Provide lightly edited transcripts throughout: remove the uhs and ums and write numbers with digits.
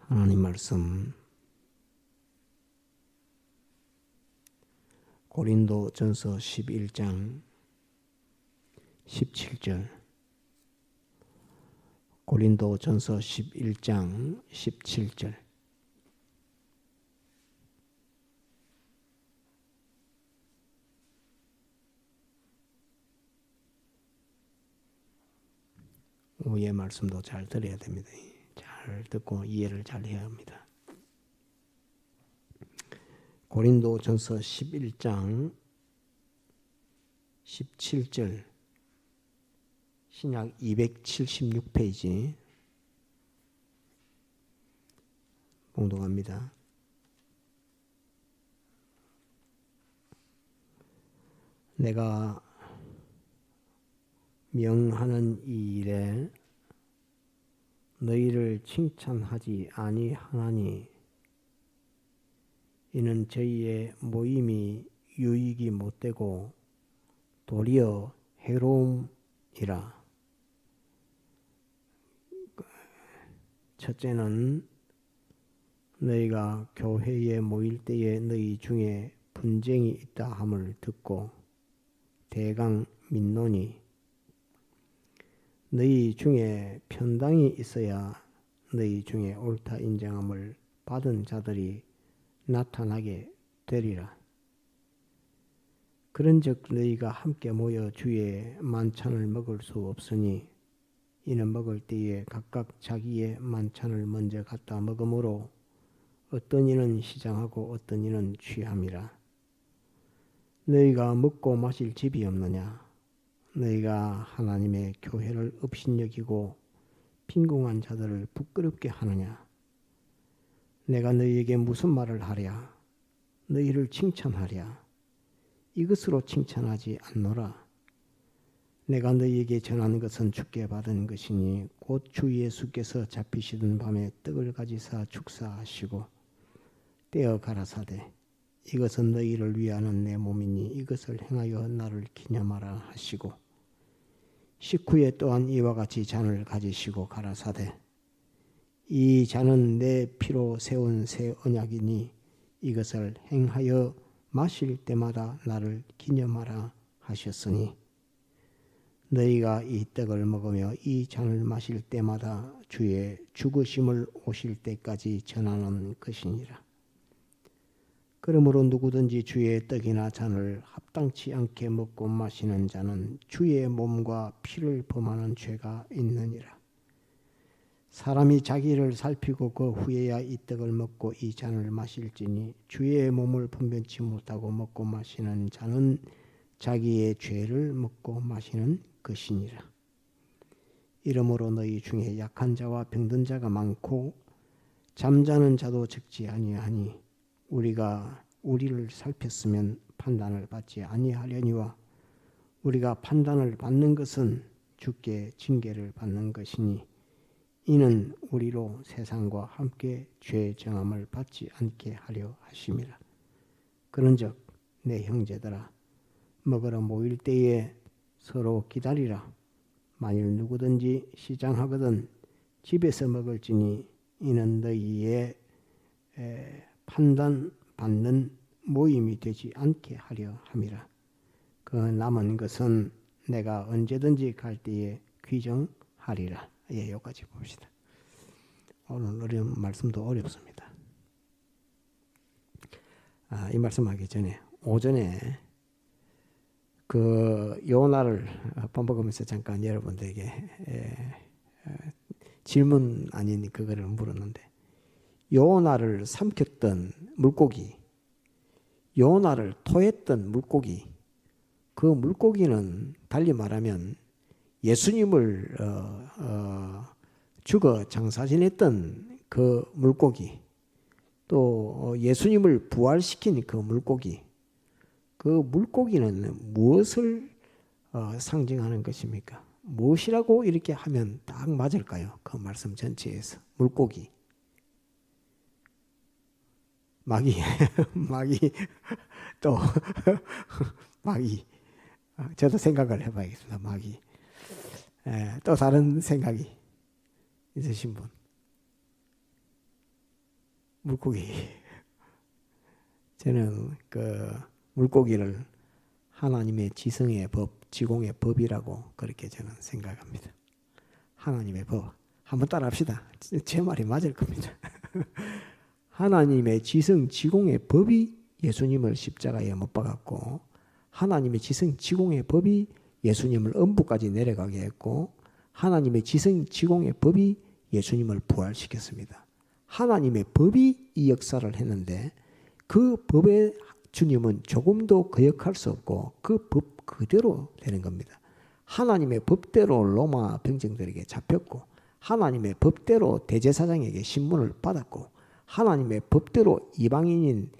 하나님 말씀 고린도전서 11장 17절 고린도전서 11장 17절 위의 말씀도 잘 들어야 됩니다. 잘 듣고 이해를 잘 해야 합니다. 고린도전서 11장 17절 신약 276페이지 봉독합니다. 내가 명하는 이 일에 너희를 칭찬하지 아니하나니 이는 저희의 모임이 유익이 못되고 도리어 해로움이라. 첫째는 너희가 교회에 모일 때에 너희 중에 분쟁이 있다 함을 듣고 대강 밋노니 너희 중에 편당이 있어야 너희 중에 옳다 인정함을 받은 자들이 나타나게 되리라. 그런즉 너희가 함께 모여 주의 만찬을 먹을 수 없으니 이는 먹을 때에 각각 자기의 만찬을 먼저 갖다 먹으므로 어떤 이는 시장하고 어떤 이는 취함이라. 너희가 먹고 마실 집이 없느냐? 너희가 하나님의 교회를 업신여기고 빈궁한 자들을 부끄럽게 하느냐? 내가 너희에게 무슨 말을 하랴? 너희를 칭찬하랴? 이것으로 칭찬하지 않노라. 내가 너희에게 전하는 것은 주께 받은 것이니 곧 주 예수께서 잡히시던 밤에 떡을 가지사 축사하시고 떼어 가라사대 이것은 너희를 위하는 내 몸이니 이것을 행하여 나를 기념하라 하시고 식후에 또한 이와 같이 잔을 가지시고 가라사대 이 잔은 내 피로 세운 새 언약이니 이것을 행하여 마실 때마다 나를 기념하라 하셨으니 너희가 이 떡을 먹으며 이 잔을 마실 때마다 주의 죽으심을 오실 때까지 전하는 것이니라. 그러므로 누구든지 주의 떡이나 잔을 합당치 않게 먹고 마시는 자는 주의 몸과 피를 범하는 죄가 있느니라. 사람이 자기를 살피고 그 후에야 이 떡을 먹고 이 잔을 마실지니 주의 몸을 분별치 못하고 먹고 마시는 자는 자기의 죄를 먹고 마시는 것이니라. 이러므로 너희 중에 약한 자와 병든 자가 많고 잠자는 자도 적지 아니하니 우리가 우리를 살폈으면 판단을 받지 아니하려니와 우리가 판단을 받는 것은 주께 징계를 받는 것이니 이는 우리로 세상과 함께 죄 정함을 받지 않게 하려 하심이라. 그런즉 내 형제들아 먹으러 모일 때에 서로 기다리라. 만일 누구든지 시장하거든 집에서 먹을지니 이는 너희의 판단받는 모임이 되지 않게 하려 함이라. 그 남은 것은 내가 언제든지 갈 때에 귀정하리라. 여기까지 봅시다. 오늘 어려운 말씀도 어렵습니다. 이 말씀하기 전에 오전에 그 요나를 반복하면서 잠깐 여러분들에게 질문 아닌 그거를 물었는데 요나를 삼켰던 물고기, 요나를 토했던 물고기, 그 물고기는 달리 말하면 예수님을 죽어 장사지냈던 그 물고기, 또 예수님을 부활시킨 그 물고기, 그 물고기는 무엇을 상징하는 것입니까? 무엇이라고 이렇게 하면 딱 맞을까요? 그 말씀 전체에서 물고기, 마귀, 마귀, 또 마귀. 저도 생각을 해봐야겠습니다. 마귀. 또 다른 생각이 있으신 분? 물고기. 저는 그 물고기를 하나님의 지성의 법, 지공의 법이라고 그렇게 저는 생각합니다. 하나님의 법. 한번 따라합시다. 제 말이 맞을 겁니다. 하나님의 지성, 지공의 법이 예수님을 십자가에 못 박았고, 하나님의 지성, 지공의 법이 예수님을 음부까지 내려가게 했고, 하나님의 지성, 지공의 법이 예수님을 부활시켰습니다. 하나님의 법이 이 역사를 했는데 그 법에 주님은 조금도 거역할 수 없고 그 법 그대로 되는 겁니다. 하나님의 법대로 로마 병정들에게 잡혔고, 하나님의 법대로 대제사장에게 신문을 받았고, 하나님의 법대로 이방인인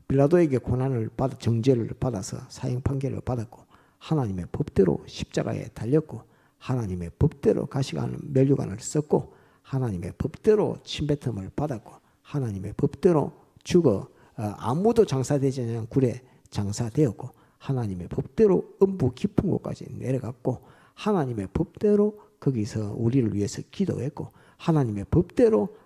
빌라도에게 고난을 받아 정죄를 받아서 사형 판결을 받았고, 하나님의 법대로 십자가에 달렸고, 하나님의 법대로 가시관 면류관을 썼고, 하나님의 법대로 침뱉음을 받았고, 하나님의 법대로 죽어 아무도 장사되지 않은 굴에 장사되었고, 하나님의 법대로 음부 깊은 곳까지 내려갔고, 하나님의 법대로 거기서 우리를 위해서 기도했고, 하나님의 법대로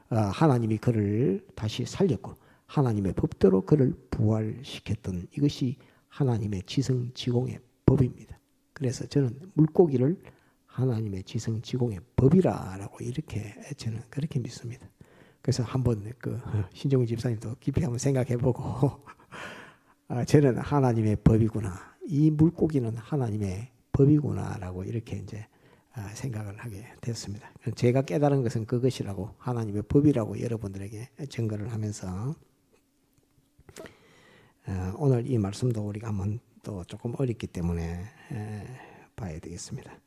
하나님이 그를 다시 살렸고, 하나님의 법대로 그를 부활시켰던 이것이 하나님의 지성 지공의 법입니다. 그래서 저는 물고기를 하나님의 지성 지공의 법이라고 이렇게 저는 그렇게 믿습니다. 그래서 한번 그 신종훈 집사님도 깊이 한번 생각해보고 저는 하나님의 법이구나, 이 물고기는 하나님의 법이구나라고 이렇게 이제 생각을 하게 됐습니다. 제가 깨달은 것은 그것이라고, 하나님의 법이라고 여러분들에게 증거를 하면서 오늘 이 말씀도 우리가 한번 또 조금 어렵기 때문에 봐야 되겠습니다.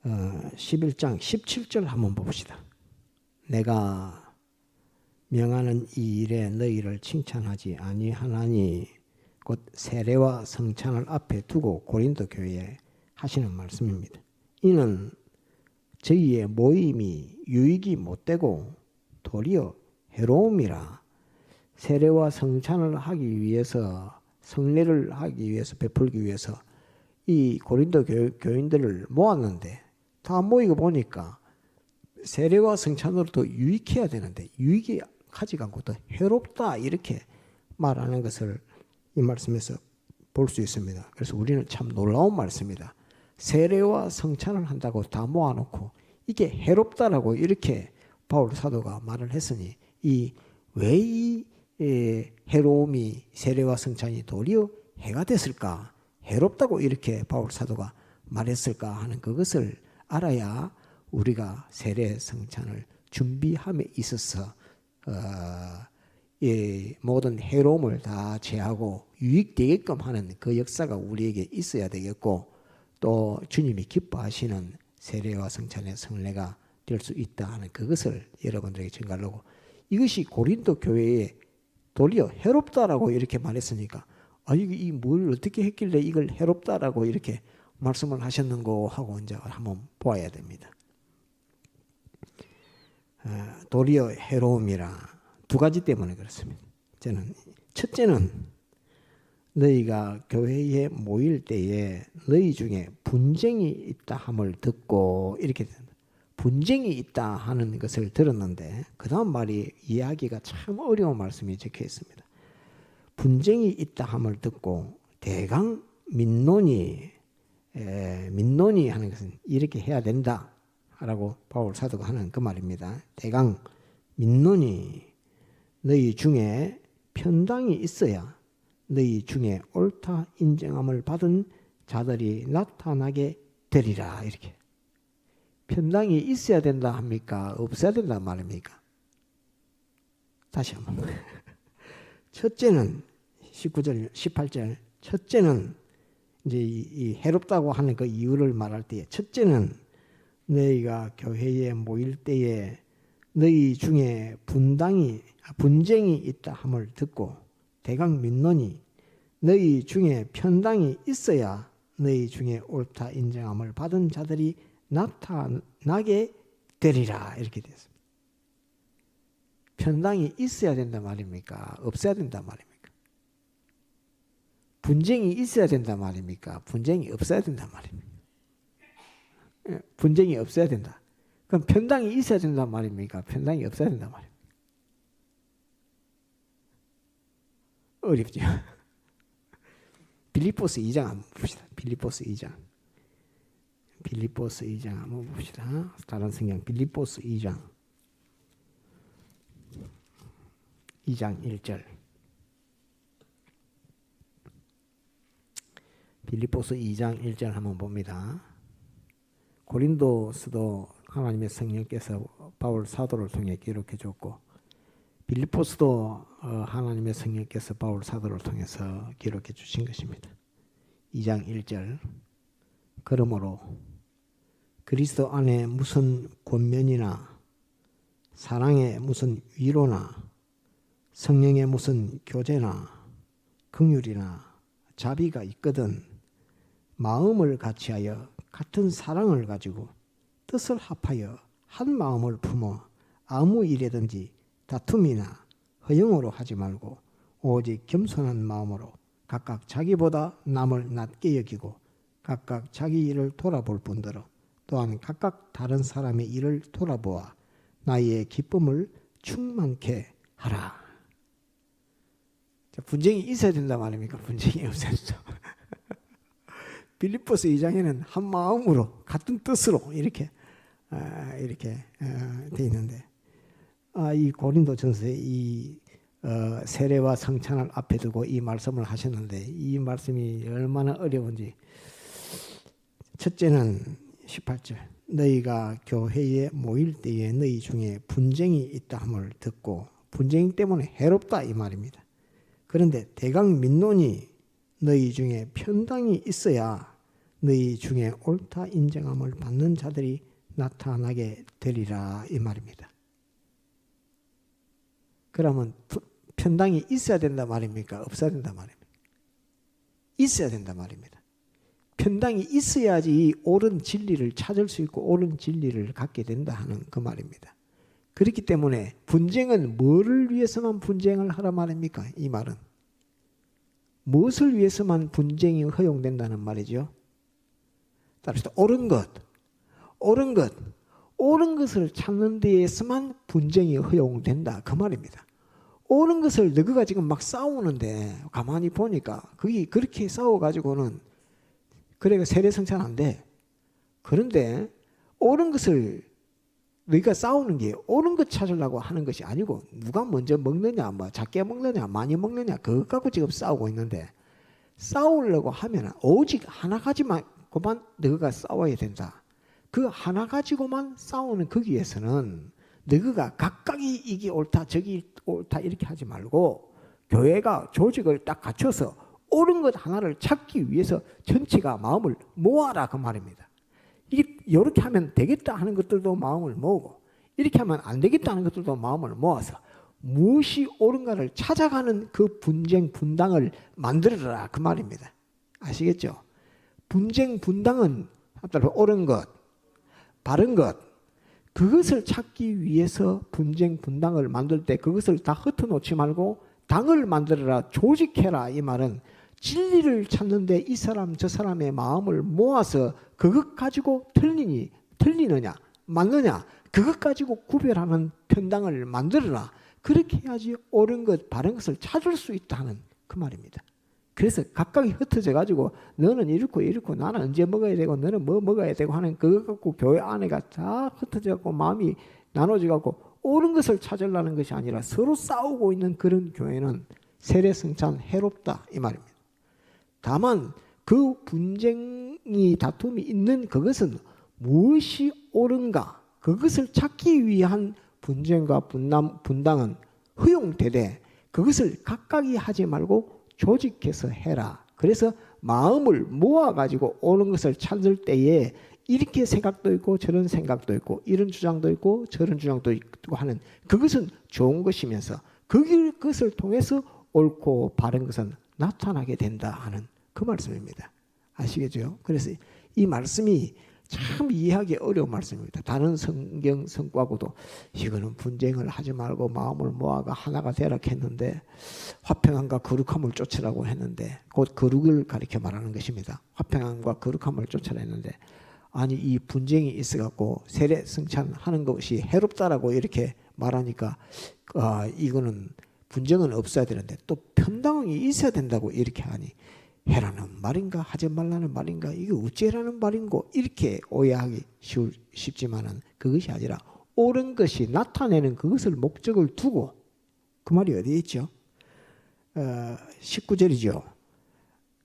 11장 17절 한번 봅시다. 내가 명하는 이 일에 너희를 칭찬하지 아니하나니, 곧 세례와 성찬을 앞에 두고 고린도 교회에 하시는 말씀입니다. 이는 저희의 모임이 유익이 못되고 도리어 해로움이라. 세례와 성찬을 하기 위해서, 성례를 하기 위해서, 베풀기 위해서 이 고린도 교인들을 모았는데, 다 모이고 보니까 세례와 성찬으로 더 유익해야 되는데 유익이 하지가 않고 더 해롭다, 이렇게 말하는 것을 이 말씀에서 볼 수 있습니다. 그래서 우리는 참 놀라운 말씀이다. 세례와 성찬을 한다고 다 모아놓고 이게 해롭다라고 이렇게 바울 사도가 말을 했으니, 왜 이 해로움이, 세례와 성찬이 도리어 해가 됐을까, 해롭다고 이렇게 바울 사도가 말했을까 하는 그것을 알아야 우리가 세례 성찬을 준비함에 있어서 모든 해로움을 다 제하고 유익되게끔 하는 그 역사가 우리에게 있어야 되겠고, 또 주님이 기뻐하시는 세례와 성찬의 성례가 될 수 있다 하는 그것을 여러분들에게 증가하려고, 이것이 고린도 교회에 도리어 해롭다라고 이렇게 말했으니까, 이게 뭘 어떻게 했길래 이걸 해롭다라고 이렇게 말씀을 하셨는고 하고 이제 한번 보아야 됩니다. 도리어 해로움이라 두 가지 때문에 그렇습니다. 저는 첫째는 너희가 교회에 모일 때에 너희 중에 분쟁이 있다 함을 듣고, 이렇게 됩니다. 분쟁이 있다 하는 것을 들었는데 그 다음 말이 이해하기가 참 어려운 말씀이 적혀 있습니다. 분쟁이 있다 함을 듣고 대강 민논이 하는 것은 이렇게 해야 된다 라고 바울 사도가 하는 그 말입니다. 대강 민논이, 너희 중에 편당이 있어야 너희 중에 옳다 인정함을 받은 자들이 나타나게 되리라. 이렇게 편당이 있어야 된다 합니까? 없어야 된다 말입니까? 다시 한번. 첫째는 19절, 18절. 첫째는 이제 이 해롭다고 하는 그 이유를 말할 때에, 첫째는 너희가 교회에 모일 때에 너희 중에 분쟁이 있다 함을 듣고 대강 민논이, 너희 중에 편당이 있어야 너희 중에 옳다 인정함을 받은 자들이 나타나게 되리라. 이렇게 됐습니다. 편당이 있어야 된다 말입니까? 없어야 된다 말입니까? 분쟁이 있어야 된다 말입니까? 분쟁이 없어야 된다 말입니까? 분쟁이 없어야 된다. 그럼 편당이 있어야 된단 말입니까? 편당이 없어야 된단 말입니까? 어렵죠. 빌립보스 2장 한번 봅시다. 빌립보스 2장. 빌립보스 2장 한번 봅시다. 다른 성경 빌립보스 2장 1절. 빌립보스 2장 1절 한번 봅니다. 고린도서도 하나님의 성령께서 바울 사도를 통해 기록해 줬고 빌립보스도 하나님의 성령께서 바울 사도를 통해서 기록해 주신 것입니다. 2장 1절. 그러므로 그리스도 안에 무슨 권면이나 사랑의 무슨 위로나 성령의 무슨 교제나 긍휼이나 자비가 있거든 마음을 같이하여 같은 사랑을 가지고 뜻을 합하여 한 마음을 품어 아무 일이든지 다툼이나 허영으로 하지 말고 오직 겸손한 마음으로 각각 자기보다 남을 낮게 여기고 각각 자기 일을 돌아볼 뿐더러 또한 각각 다른 사람의 일을 돌아보아 나의 기쁨을 충만케 하라. 분쟁이 있어야 된단 말입니까? 분쟁이 없어야 된다. 빌립보스 2장에는 한 마음으로 같은 뜻으로 이렇게 돼 있는데 이 고린도전서에 이 세례와 성찬을 앞에 두고 이 말씀을 하셨는데 이 말씀이 얼마나 어려운지 첫째는 18절 너희가 교회에 모일 때에 너희 중에 분쟁이 있다 함을 듣고 분쟁 때문에 해롭다 이 말입니다. 그런데 대강 민론이 너희 중에 편당이 있어야 너희 중에 옳다 인정함을 받는 자들이 나타나게 되리라 이 말입니다. 그러면 편당이 있어야 된다 말입니까? 없어야 된다 말입니까? 있어야 된다 말입니다. 편당이 있어야지 옳은 진리를 찾을 수 있고 옳은 진리를 갖게 된다 하는 그 말입니다. 그렇기 때문에 분쟁은 뭐를 위해서만 분쟁을 하라 말입니까? 이 말은 무엇을 위해서만 분쟁이 허용된다는 말이죠? 따라서 옳은 것을 찾는 데에서만 분쟁이 허용된다 그 말입니다. 옳은 것을 너희가 지금 막 싸우는데 가만히 보니까 그게 그렇게 싸워가지고는 그래가 세례성찬 안 돼. 그런데 옳은 것을 너희가 싸우는 게 옳은 것 찾으려고 하는 것이 아니고 누가 먼저 먹느냐 뭐 작게 먹느냐 많이 먹느냐 그것 갖고 지금 싸우고 있는데 싸우려고 하면 오직 하나 가지만 그만 너희가 싸워야 된다. 그 하나 가지고만 싸우는 거기에서는 너희가 각각이 이게 옳다 저기 옳다 이렇게 하지 말고 교회가 조직을 딱 갖춰서 옳은 것 하나를 찾기 위해서 전체가 마음을 모아라 그 말입니다. 이게 이렇게 하면 되겠다 하는 것들도 마음을 모으고 이렇게 하면 안 되겠다 하는 것들도 마음을 모아서 무엇이 옳은가를 찾아가는 그 분쟁 분당을 만들어라 그 말입니다. 아시겠죠? 분쟁 분당은 옳은 것, 바른 것 그것을 찾기 위해서 분쟁 분당을 만들 때 그것을 다 흩어놓지 말고 당을 만들어라 조직해라 이 말은 진리를 찾는데 이 사람 저 사람의 마음을 모아서 그것 가지고 틀리느냐 맞느냐 그것 가지고 구별하는 편당을 만들어라. 그렇게 해야지 옳은 것 바른 것을 찾을 수 있다는 그 말입니다. 그래서 각각이 흩어져 가지고 너는 이렇고 나는 언제 먹어야 되고 너는 뭐 먹어야 되고 하는 그것 갖고 교회 안에가 다 흩어져 갖고 마음이 나눠져 갖고 옳은 것을 찾으려는 것이 아니라 서로 싸우고 있는 그런 교회는 세례성찬 해롭다 이 말입니다. 다만 그 분쟁이 다툼이 있는 그것은 무엇이 옳은가 그것을 찾기 위한 분쟁과 분당은 허용되되 그것을 각각이 하지 말고 조직해서 해라. 그래서 마음을 모아가지고 옳은 것을 찾을 때에 이렇게 생각도 있고 저런 생각도 있고 이런 주장도 있고 저런 주장도 있고 하는 그것은 좋은 것이면서 그것을 통해서 옳고 바른 것은 나타나게 된다 하는 그 말씀입니다. 아시겠죠? 그래서 이 말씀이 참 이해하기 어려운 말씀입니다. 다른 성경 성과고도 이거는 분쟁을 하지 말고 마음을 모아가 하나가 되라 했는데 화평함과 거룩함을 쫓으라고 했는데 곧 거룩을 가리켜 말하는 것입니다. 화평함과 거룩함을 쫓으라 했는데 아니 이 분쟁이 있어갖고 세례 성찬하는 것이 해롭다라고 이렇게 말하니까 이거는 분쟁은 없어야 되는데 또 편당이 있어야 된다고 이렇게 하니 해라는 말인가 하지 말라는 말인가 이게 어째라는 말인고 이렇게 오해하기 쉽지만은 그것이 아니라 옳은 것이 나타내는 그것을 목적을 두고 그 말이 어디에 있죠? 19절이죠.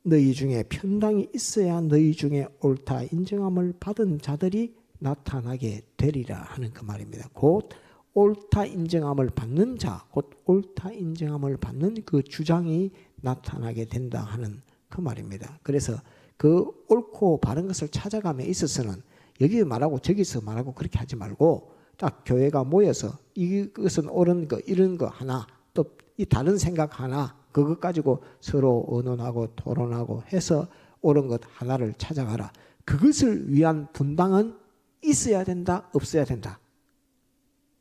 너희 중에 편당이 있어야 너희 중에 옳다 인정함을 받은 자들이 나타나게 되리라 하는 그 말입니다. 곧 옳다 인정함을 받는 자, 곧 옳다 인정함을 받는 그 주장이 나타나게 된다 하는 그 말입니다. 그래서 그 옳고 바른 것을 찾아감에 있어서는 여기 말하고 저기서 말하고 그렇게 하지 말고 딱 교회가 모여서 이것은 옳은 거 이런 거 하나 또 이 다른 생각 하나 그것 가지고 서로 의논하고 토론하고 해서 옳은 것 하나를 찾아가라. 그것을 위한 분당은 있어야 된다 없어야 된다.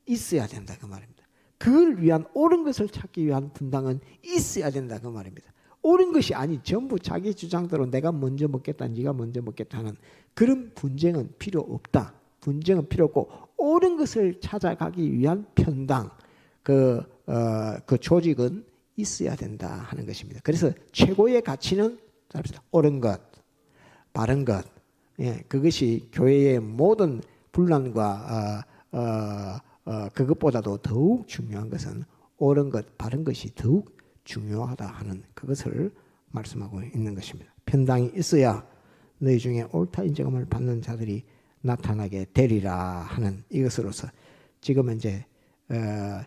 있어야 된다 그 말입니다. 그걸 위한 옳은 것을 찾기 위한 분당은 있어야 된다 그 말입니다. 옳은 것이 아니 전부 자기 주장대로 내가 먼저 먹겠다 네가 먼저 먹겠다 하는 그런 분쟁은 필요 없다. 분쟁은 필요 없고 옳은 것을 찾아가기 위한 편당 그 조직은 있어야 된다 하는 것입니다. 그래서 최고의 가치는 옳은 것, 바른 것, 그것이 교회의 모든 분란과 그것보다도 더욱 중요한 것은 옳은 것, 바른 것이 더욱 중요하다 하는 그것을 말씀하고 있는 것입니다. 편당이 있어야 너희 중에 옳다 인정함을 받는 자들이 나타나게 되리라 하는 이것으로서 지금 이제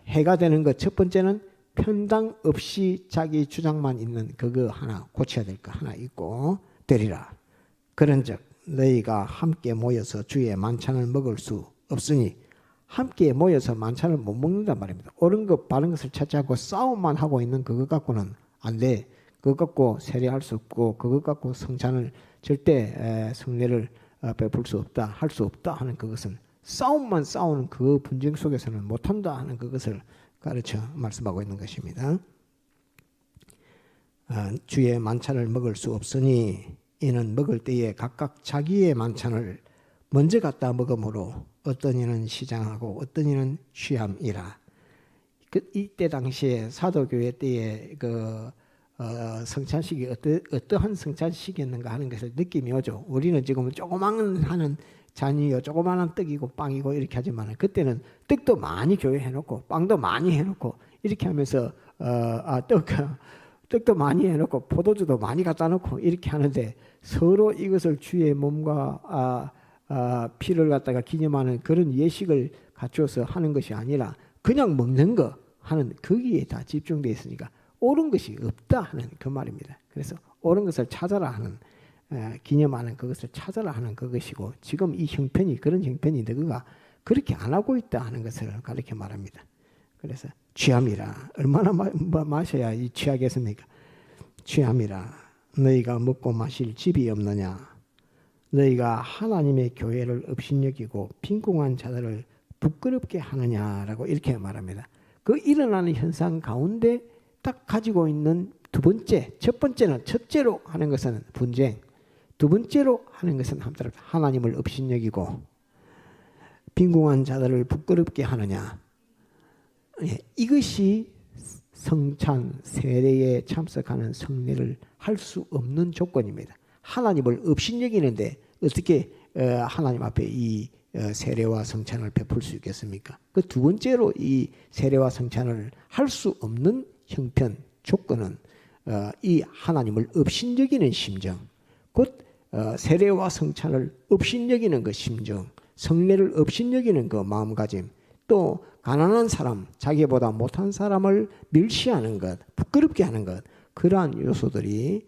해가 되는 것 첫 번째는 편당 없이 자기 주장만 있는 그거 하나 고쳐야 될 거 하나 있고 되리라. 그런즉 너희가 함께 모여서 주의 만찬을 먹을 수 없으니 함께 모여서 만찬을 못 먹는단 말입니다. 옳은 것 바른 것을 찾지 않고 싸움만 하고 있는 그것 갖고는 안 돼. 그것 갖고 세례할 수 없고 그것 갖고 성찬을 절대 성례를 베풀 수 없다 할 수 없다 하는 그것은 싸움만 싸우는 그 분쟁 속에서는 못한다 하는 그것을 가르쳐 말씀하고 있는 것입니다. 주의 만찬을 먹을 수 없으니 이는 먹을 때에 각각 자기의 만찬을 먼저 갖다 먹으므로 어떤 이는 시장하고 어떤 이는 취함이라. 이때 당시에 사도교회 때에 성찬식이 어떠한 성찬식이었는가 하는 것을 느낌이 오죠. 우리는 지금 조그만 하는 잔이요, 조그마한 떡이고 빵이고 이렇게 하지만 그때는 떡도 많이 교회 해놓고 빵도 많이 해놓고 이렇게 하면서 떡도 많이 해놓고 포도주도 많이 갖다 놓고 이렇게 하는데 서로 이것을 주의 몸과 피를 갖다가 기념하는 그런 예식을 갖추어서 하는 것이 아니라 그냥 먹는 거 하는 거기에 다 집중되어 있으니까 옳은 것이 없다 하는 그 말입니다. 그래서 옳은 것을 찾아라 하는 기념하는 그것을 찾아라 하는 그것이고 지금 이 형편이 그런 형편이 너희가 그렇게 안 하고 있다 하는 것을 가르쳐 말합니다. 그래서 취함이라 얼마나 마셔야 이 취하겠습니까? 취함이라 너희가 먹고 마실 집이 없느냐 너희가 하나님의 교회를 업신여기고 빈궁한 자들을 부끄럽게 하느냐라고 이렇게 말합니다. 그 일어나는 현상 가운데 딱 가지고 있는 두 번째, 첫 번째는 첫째로 하는 것은 분쟁, 두 번째로 하는 것은 하나님을 업신여기고 빈궁한 자들을 부끄럽게 하느냐. 이것이 성찬, 세례에 참석하는 성례를 할 수 없는 조건입니다. 하나님을 업신여기는데 어떻게 하나님 앞에 이 세례와 성찬을 베풀 수 있겠습니까? 그 두 번째로 이 세례와 성찬을 할 수 없는 형편, 조건은 이 하나님을 업신여기는 심정, 곧 세례와 성찬을 업신여기는 그 심정, 성례를 업신여기는 그 마음가짐, 또 가난한 사람, 자기보다 못한 사람을 멸시하는 것, 부끄럽게 하는 것, 그러한 요소들이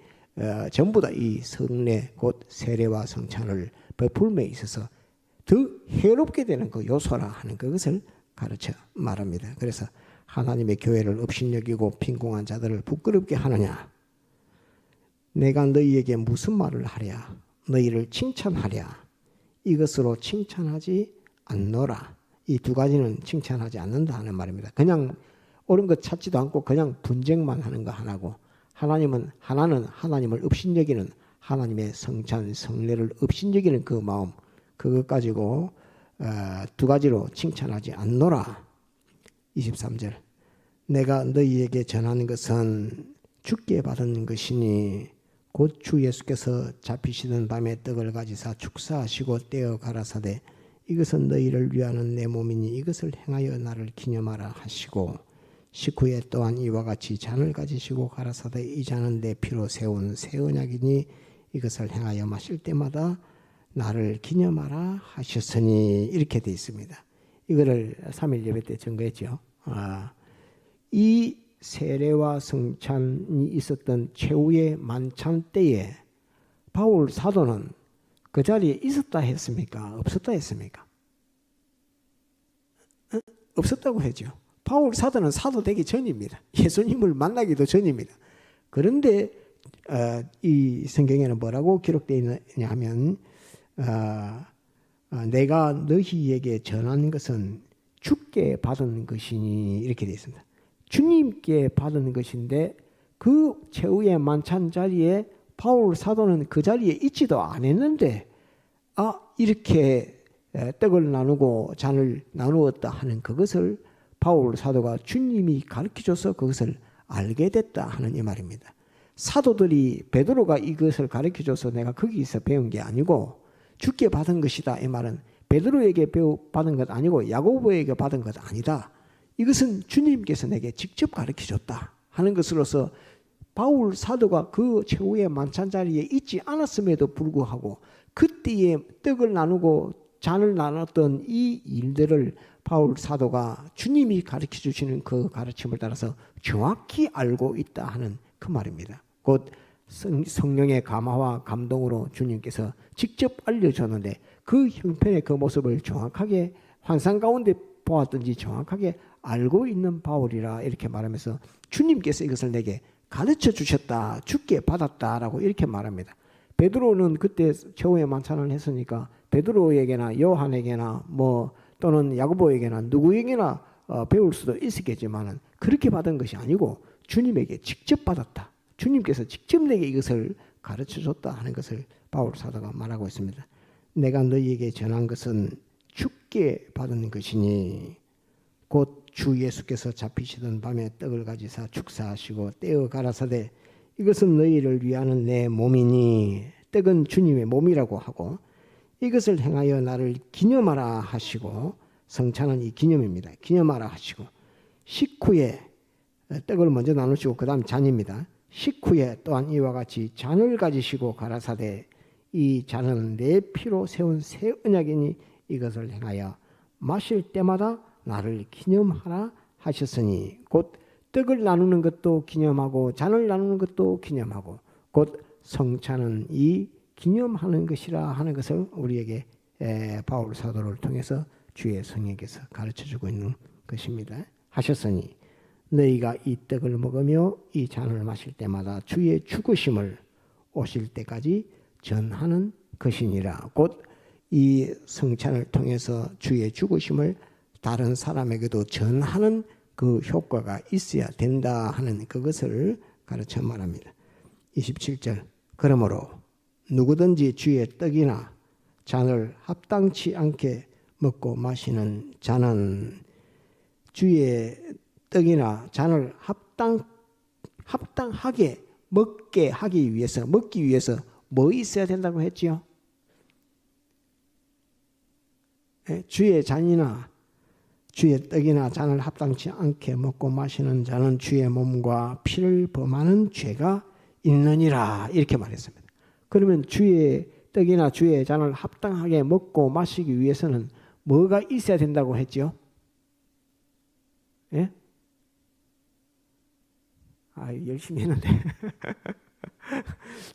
전부 다 이 성례, 곧 세례와 성찬을 베풀음에 있어서 더 해롭게 되는 그 요소라 하는 그것을 가르쳐 말합니다. 그래서 하나님의 교회를 업신여기고 빈궁한 자들을 부끄럽게 하느냐? 내가 너희에게 무슨 말을 하랴? 너희를 칭찬하랴? 이것으로 칭찬하지 않노라. 이 두 가지는 칭찬하지 않는다 하는 말입니다. 그냥 옳은 것 찾지도 않고 그냥 분쟁만 하는 거 하나고 하나는 하나님을 업신여기는 하나님의 성찬, 성례를 업신여기는 그 마음 그것 가지고 두 가지로 칭찬하지 않노라. 23절 내가 너희에게 전하는 것은 주께 받은 것이니 곧 주 예수께서 잡히시던 밤에 떡을 가지사 축사하시고 떼어 가라사대 이것은 너희를 위하는 내 몸이니 이것을 행하여 나를 기념하라 하시고 식후에 또한 이와 같이 잔을 가지시고 가라사대 이 잔은 내 피로 세운 새 언약이니 이것을 행하여 마실 때마다 나를 기념하라 하셨으니 이렇게 되어 있습니다. 이거를 3일 예배 때 증거했죠. 이 세례와 성찬이 있었던 최후의 만찬 때에 바울 사도는 그 자리에 있었다 했습니까? 없었다 했습니까? 없었다고 했죠. 바울 사도는 사도 되기 전입니다. 예수님을 만나기도 전입니다. 그런데 이 성경에는 뭐라고 기록되어 있냐 하면 내가 너희에게 전한 것은 주께 받은 것이니 이렇게 되어 있습니다. 주님께 받은 것인데 그 최후의 만찬 자리에 바울 사도는 그 자리에 있지도 않았는데 이렇게 떡을 나누고 잔을 나누었다 하는 그것을 바울 사도가 주님이 가르쳐줘서 그것을 알게 됐다 하는 이 말입니다. 사도들이 베드로가 이것을 가르쳐줘서 내가 거기서 배운 게 아니고 주께 받은 것이다 이 말은 베드로에게 받은 것 아니고 야고보에게 받은 것 아니다. 이것은 주님께서 내게 직접 가르쳐줬다 하는 것으로서 바울 사도가 그 최후의 만찬 자리에 있지 않았음에도 불구하고 그때에 떡을 나누고 잔을 나눴던 이 일들을 바울 사도가 주님이 가르쳐 주시는 그 가르침을 따라서 정확히 알고 있다 하는 그 말입니다. 곧 성령의 감화와 감동으로 주님께서 직접 알려줬는데 그 형편의 그 모습을 정확하게 환상 가운데 보았든지 정확하게 알고 있는 바울이라 이렇게 말하면서 주님께서 이것을 내게 가르쳐 주셨다, 주께 받았다라고 이렇게 말합니다. 베드로는 그때 최후의 만찬을 했으니까 베드로에게나 요한에게나 또는 야고보에게나 누구에게나 배울 수도 있었겠지만은 그렇게 받은 것이 아니고 주님에게 직접 받았다. 주님께서 직접 내게 이것을 가르쳐 줬다 하는 것을 바울 사도가 말하고 있습니다. 내가 너희에게 전한 것은 주께 받은 것이니 곧 주 예수께서 잡히시던 밤에 떡을 가지사 축사하시고 떼어 가라사대 이것은 너희를 위하는 내 몸이니 떡은 주님의 몸이라고 하고 이것을 행하여 나를 기념하라 하시고 성찬은 이 기념입니다. 기념하라 하시고 식후에 떡을 먼저 나누시고 그 다음 잔입니다. 식후에 또한 이와 같이 잔을 가지시고 가라사대 이 잔은 내 피로 세운 새 언약이니 이것을 행하여 마실 때마다 나를 기념하라 하셨으니 곧 떡을 나누는 것도 기념하고 잔을 나누는 것도 기념하고 곧 성찬은 이 기념하는 것이라 하는 것을 우리에게 바울 사도를 통해서 주의 성령께서 가르쳐주고 있는 것입니다. 하셨으니 너희가 이 떡을 먹으며 이 잔을 마실 때마다 주의 죽으심을 오실 때까지 전하는 것이니라. 곧 이 성찬을 통해서 주의 죽으심을 다른 사람에게도 전하는 그 효과가 있어야 된다 하는 그것을 가르쳐 말합니다. 27절 그러므로 누구든지 주의 떡이나 잔을 합당치 않게 먹고 마시는 자는 주의 떡이나 잔을 합당하게 먹기 위해서 뭐 있어야 된다고 했지요? 주의 잔이나 주의 떡이나 잔을 합당치 않게 먹고 마시는 자는 주의 몸과 피를 범하는 죄가 있느니라 이렇게 말했습니다. 그러면 주의 떡이나 주의 잔을 합당하게 먹고 마시기 위해서는 뭐가 있어야 된다고 했죠? 예? 열심히 했는데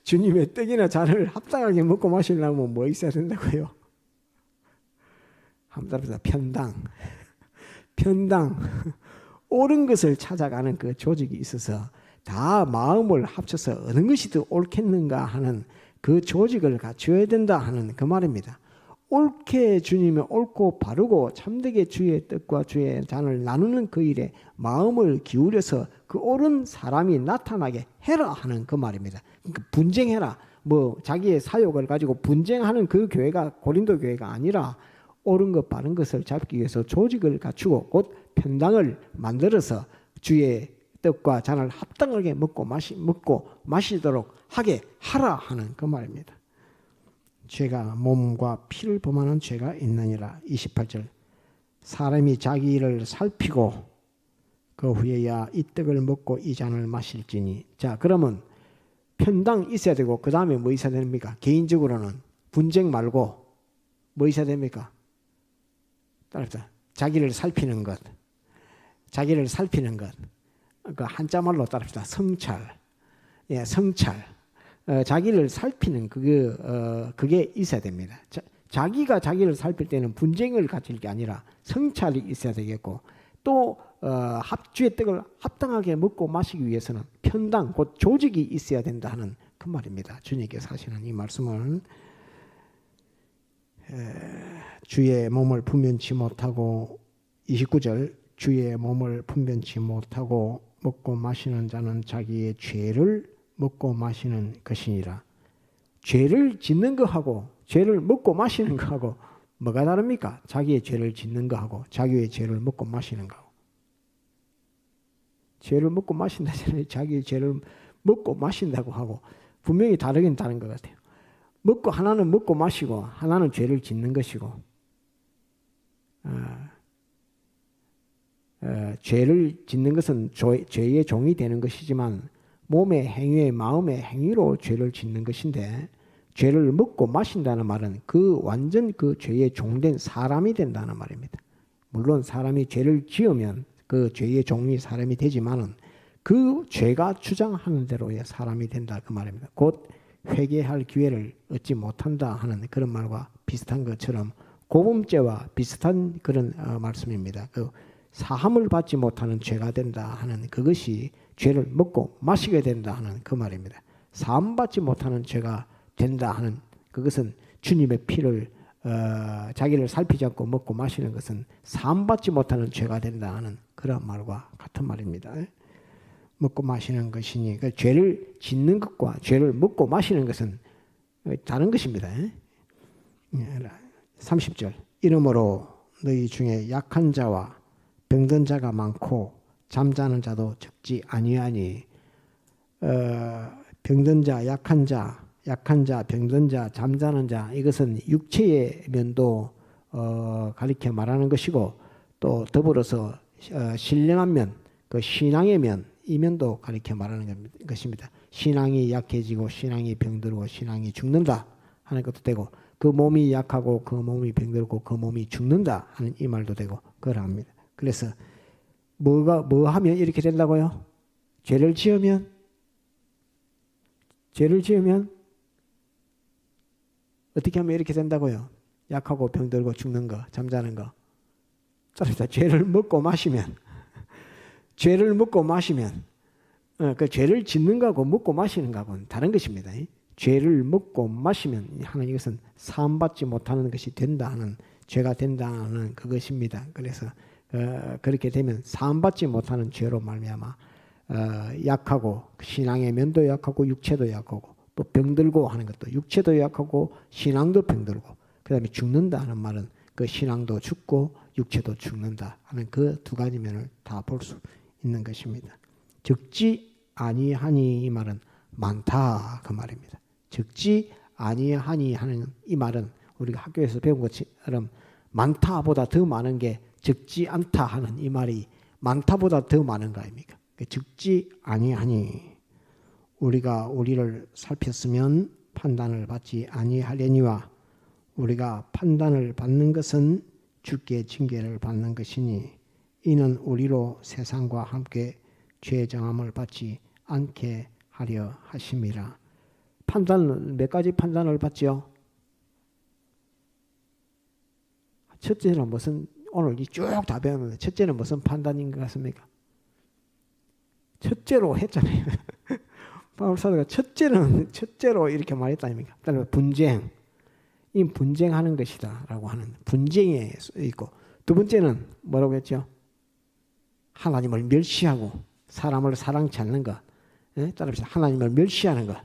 주님의 떡이나 잔을 합당하게 먹고 마시려면 뭐 있어야 된다고요? 한번 따라서 편당 옳은 것을 찾아가는 그 조직이 있어서 다 마음을 합쳐서 어느 것이 더 옳겠는가 하는 그 조직을 갖춰야 된다 하는 그 말입니다. 옳게 주님의 옳고 바르고 참되게 주의 떡과 주의 잔을 나누는 그 일에 마음을 기울여서 그 옳은 사람이 나타나게 해라 하는 그 말입니다. 그러니까 분쟁해라. 뭐 자기의 사욕을 가지고 분쟁하는 그 교회가 고린도 교회가 아니라 옳은 것 바른 것을 잡기 위해서 조직을 갖추고 곧 편당을 만들어서 주의 떡과 잔을 합당하게 먹고 마시도록 하게 하라 하는 그 말입니다. 죄가 몸과 피를 범하는 죄가 있느니라. 28절 사람이 자기 일을 살피고 그 후에야 이 떡을 먹고 이 잔을 마실지니. 자, 그러면 편당 있어야 되고 그 다음에 뭐 있어야 됩니까? 개인적으로는 분쟁 말고 뭐 있어야 됩니까? 따라합시다. 자기를 살피는 것. 자기를 살피는 것. 그 한자말로 따라합시다. 성찰. 예, 성찰. 자기를 살피는 그게 있어야 됩니다. 자기가 자기를 살필 때는 분쟁을 가질 게 아니라 성찰이 있어야 되겠고, 또 합주의 떡을 합당하게 먹고 마시기 위해서는 편당, 곧 조직이 있어야 된다 하는 그 말입니다. 주님께서 하시는 이 말씀은 주의 몸을 분변치 못하고 29절 주의 몸을 분변치 못하고 먹고 마시는 자는 자기의 죄를 먹고 마시는 것이니라. 죄를 짓는 거하고 죄를 먹고 마시는 거하고 뭐가 다릅니까? 자기의 죄를 짓는 거하고 자기의 죄를 먹고 마시는 거하고. 죄를 먹고 마신다잖아요. 자기의 죄를 먹고 마신다고 하고 분명히 다르긴 다른 것 같아요. 하나는 먹고 마시고 하나는 죄를 짓는 것이고, 죄를 짓는 것은 죄의 종이 되는 것이지만 몸의 행위에 마음의 행위로 죄를 짓는 것인데, 죄를 먹고 마신다는 말은 완전 그 죄의 종된 사람이 된다는 말입니다. 물론 사람이 죄를 지으면 그 죄의 종이 사람이 되지만은 그 죄가 주장하는 대로의 사람이 된다 그 말입니다. 곧 회개할 기회를 얻지 못한다 하는 그런 말과 비슷한 것처럼 고범죄와 비슷한 그런 말씀입니다. 그 사함을 받지 못하는 죄가 된다 하는 그것이 죄를 먹고 마시게 된다 하는 그 말입니다. 사함 받지 못하는 죄가 된다 하는 그것은 주님의 피를 자기를 살피지 않고 먹고 마시는 것은 사함 받지 못하는 죄가 된다 하는 그런 말과 같은 말입니다. 먹고 마시는 것이니 그 죄를 짓는 것과 죄를 먹고 마시는 것은 다른 것입니다. 30절 이러므로 너희 중에 약한 자와 병든 자가 많고 잠자는 자도 적지 아니하니. 병든 자, 약한 자, 병든 자, 잠자는 자, 이것은 육체의 면도 가리켜 말하는 것이고, 또 더불어서 신령한 면, 그 신앙의 면, 이 면도 가리켜 말하는 것입니다. 신앙이 약해지고 신앙이 병들고 신앙이 죽는다 하는 것도 되고, 그 몸이 약하고 그 몸이 병들고 그 몸이 죽는다 하는 이 말도 되고 그러합니다. 그래서 뭐 하면 이렇게 된다고요? 죄를 지으면 어떻게 하면 이렇게 된다고요? 약하고 병들고 죽는 거, 잠자는 거. 따라서 죄를 먹고 마시면 그 죄를 짓는 거하고 먹고 마시는 거하고는 다른 것입니다. 죄를 먹고 마시면 하는 이것은 사함받지 못하는 것이 된다 하는, 죄가 된다는 그것입니다. 그래서 그렇게 되면 사함받지 못하는 죄로 말미암아 약하고 신앙의 면도 약하고 육체도 약하고 또 병들고 하는 것도, 육체도 약하고 신앙도 병들고 그 다음에 죽는다 하는 말은 그 신앙도 죽고 육체도 죽는다 하는 그 두 가지 면을 다 볼 수 있는 것입니다. 적지 아니하니 이 말은 많다 그 말입니다. 적지 아니하니 하는 이 말은 우리가 학교에서 배운 것처럼 많다보다 더 많은 게 적지 않다 하는 이 말이 많다보다 더 많은 거 아닙니까? 적지 아니하니 우리가 우리를 살폈으면 판단을 받지 아니하려니와 우리가 판단을 받는 것은 주께 징계를 받는 것이니 이는 우리로 세상과 함께 죄 정함을 받지 않게 하려 하심이라. 판단은 몇 가지 판단을 받죠? 첫째는 무슨, 오늘 쭉 다 배웠는데 첫째는 무슨 판단인 것 같습니까? 첫째로 했잖아요. 바울 사도가 첫째로 이렇게 말했다 아닙니까? 그다음에 분쟁, 이 분쟁하는 것이다라고 하는 분쟁에 있고, 두 번째는 뭐라고 했죠? 하나님을 멸시하고 사람을 사랑치 않는 것, 따라서 하나님을 멸시하는 것.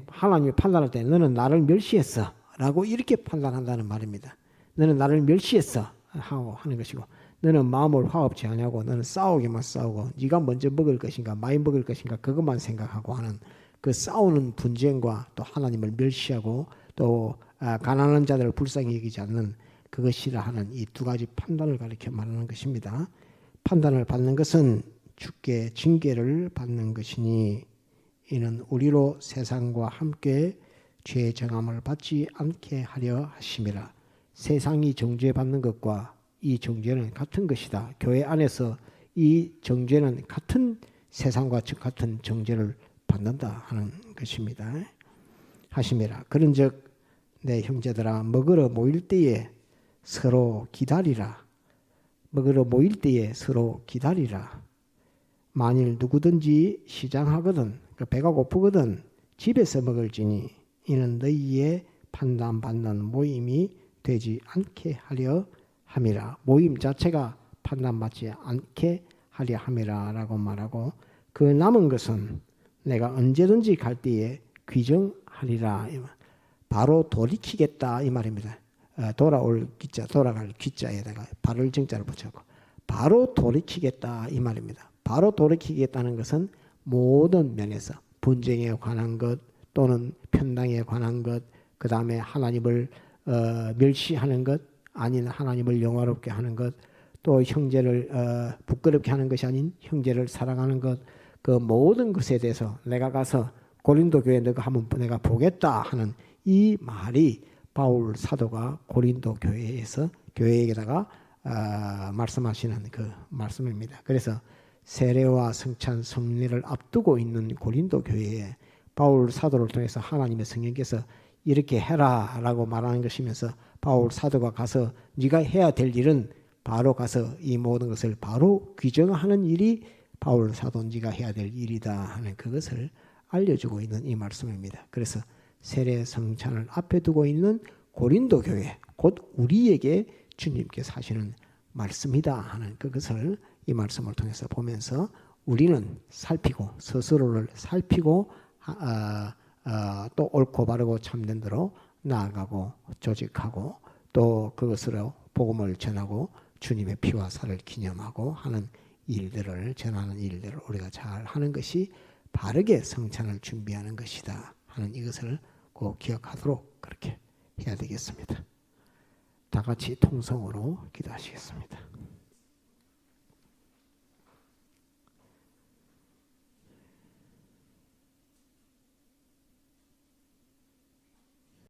하나님이 판단할 때 너는 나를 멸시했어 라고 이렇게 판단한다는 말입니다. 너는 나를 멸시했어 하고 하는 것이고, 너는 마음을 화합지 않냐고, 너는 싸우기만 싸우고, 네가 먼저 먹을 것인가 많이 먹을 것인가 그것만 생각하고 하는 그 싸우는 분쟁과 또 하나님을 멸시하고 또 가난한 자들을 불쌍히 여기지 않는 그것이라 하는 이 두 가지 판단을 가리켜 말하는 것입니다. 판단을 받는 것은 주께 징계를 받는 것이니 이는 우리로 세상과 함께 죄의 정함을 받지 않게 하려 하심이라. 세상이 정죄받는 것과 이 정죄는 같은 것이다. 교회 안에서 이 정죄는 같은 세상과 같은 정죄를 받는다 하는 것입니다. 하심이라. 그런즉 내 형제들아 먹으러 모일 때에 서로 기다리라. 먹으러 모일 때에 서로 기다리라. 만일 누구든지 시장하거든 배가 고프거든 집에서 먹을지니 이는 너희의 판단받는 모임이 되지 않게 하려 함이라. 모임 자체가 판단받지 않게 하려 함이라 라고 말하고, 그 남은 것은 내가 언제든지 갈 때에 귀정하리라. 바로 돌이키겠다 이 말입니다. 돌아올 기자, 돌아갈 기자에다가 바를 정자를 붙였고 바로 돌이키겠다 이 말입니다. 바로 돌이키겠다는 것은 모든 면에서 분쟁에 관한 것 또는 편당에 관한 것, 그 다음에 하나님을 멸시하는 것, 아닌 하나님을 영화롭게 하는 것, 또 형제를 부끄럽게 하는 것이 아닌 형제를 사랑하는 것, 그 모든 것에 대해서 내가 가서 고린도 교회 너가 한번 내가 보겠다 하는 이 말이 바울 사도가 고린도 교회에서 교회에게다가 말씀하시는 그 말씀입니다. 그래서 세례와 성찬 성례를 앞두고 있는 고린도 교회에 바울 사도를 통해서 하나님의 성령께서 이렇게 해라라고 말하는 것이면서 바울 사도가 가서 네가 해야 될 일은 바로 가서 이 모든 것을 바로 규정하는 일이 바울 사도 네가 해야 될 일이다 하는 그것을 알려주고 있는 이 말씀입니다. 그래서 세례 성찬을 앞에 두고 있는 고린도 교회, 곧 우리에게 주님께서 하시는 말씀이다 하는 그것을 이 말씀을 통해서 보면서 우리는 살피고 스스로를 살피고 또 옳고 바르고 참된 대로 나아가고 조직하고 또 그것으로 복음을 전하고 주님의 피와 살을 기념하고 하는 일들을 전하는 일들을 우리가 잘 하는 것이 바르게 성찬을 준비하는 것이다 하는 이것을 꼭 기억하도록 그렇게 해야 되겠습니다. 다 같이 통성으로 기도하시겠습니다.